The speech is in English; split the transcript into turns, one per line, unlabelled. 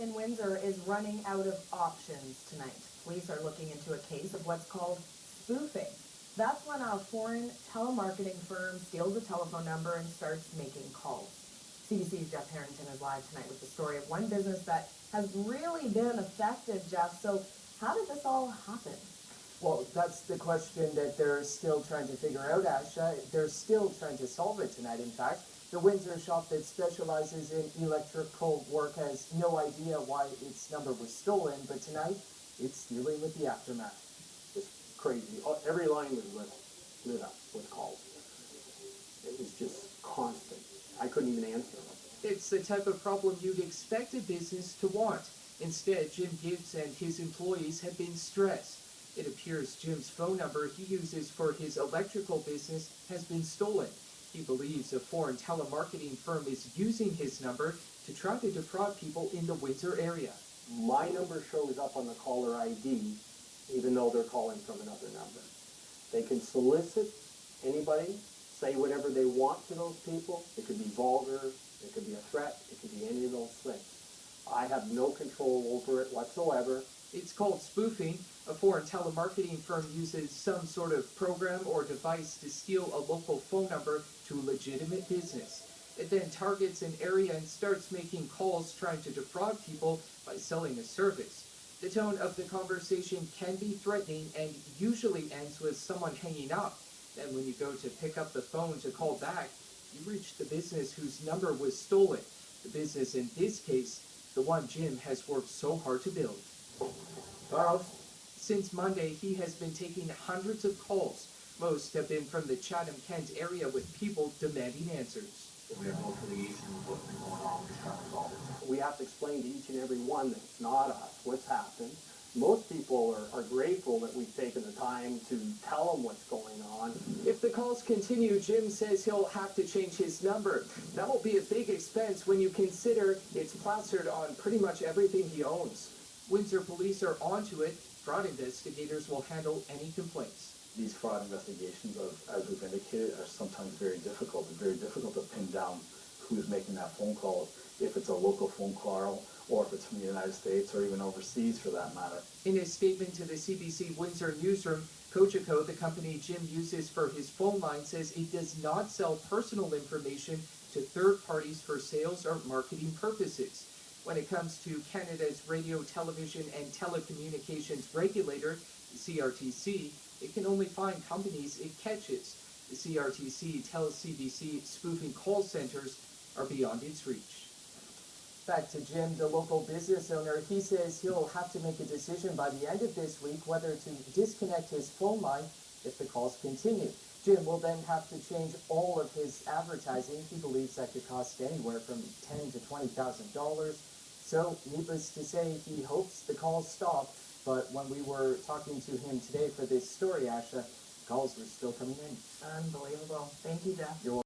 In Windsor is running out of options tonight. Police are looking into a case of what's called spoofing. That's when a foreign telemarketing firm steals a telephone number and starts making calls. CBC's Jeff Harrington is live tonight with the story of one business that has really been affected, Jeff. So how did this all happen?
Well, that's the question that they're still trying to figure out, Asha. They're still trying to solve it tonight, in fact. The Windsor shop that specializes in electrical work has no idea why its number was stolen, but tonight it's dealing with the aftermath.
It's crazy. Every line was lit up with calls. It was just constant. I couldn't even answer them.
It's the type of problem you'd expect a business to want. Instead, Jim Gibbs and his employees have been stressed. It appears Jim's phone number he uses for his electrical business has been stolen. He believes a foreign telemarketing firm is using his number to try to defraud people in the Windsor area.
My number shows up on the caller ID, even though they're calling from another number. They can solicit anybody, say whatever they want to those people. It could be vulgar, it could be a threat, it could be any of those things. I have no control over it whatsoever.
It's called spoofing. A foreign telemarketing firm uses some sort of program or device to steal a local phone number to a legitimate business. It then targets an area and starts making calls trying to defraud people by selling a service. The tone of the conversation can be threatening and usually ends with someone hanging up. Then when you go to pick up the phone to call back, you reach the business whose number was stolen. The business in this case, the one Jim has worked so hard to build.
Powerhouse.
Since Monday, he has been taking hundreds of calls. Most have been from the Chatham-Kent area with people demanding answers.
We have no affiliation with what's been going on. We're just trying to resolve it.
We have to explain to each and every one that it's not us, what's happened. Most people are grateful that we've taken the time to tell them what's going on.
If the calls continue, Jim says he'll have to change his number. That will be a big expense when you consider it's plastered on pretty much everything he owns. Windsor police are onto it. Fraud investigators will handle any complaints.
These fraud investigations, as we've indicated, are sometimes very difficult. It's very difficult to pin down who's making that phone call, if it's a local phone call or if it's from the United States or even overseas for that matter.
In a statement to the CBC Windsor newsroom, Cogeco, the company Jim uses for his phone line, says it does not sell personal information to third parties for sales or marketing purposes. When it comes to Canada's Radio, Television and Telecommunications Regulator, the CRTC, it can only find companies it catches. The CRTC tells CBC spoofing call centers are beyond its reach.
Back to Jim, the local business owner. He says he'll have to make a decision by the end of this week whether to disconnect his phone line if the calls continue. Jim will then have to change all of his advertising. He believes that could cost anywhere from $10,000 to $20,000. So, needless to say, he hopes the calls stop. But when we were talking to him today for this story, Asha, calls were still coming in.
Unbelievable. Thank you, Jeff.
You're welcome.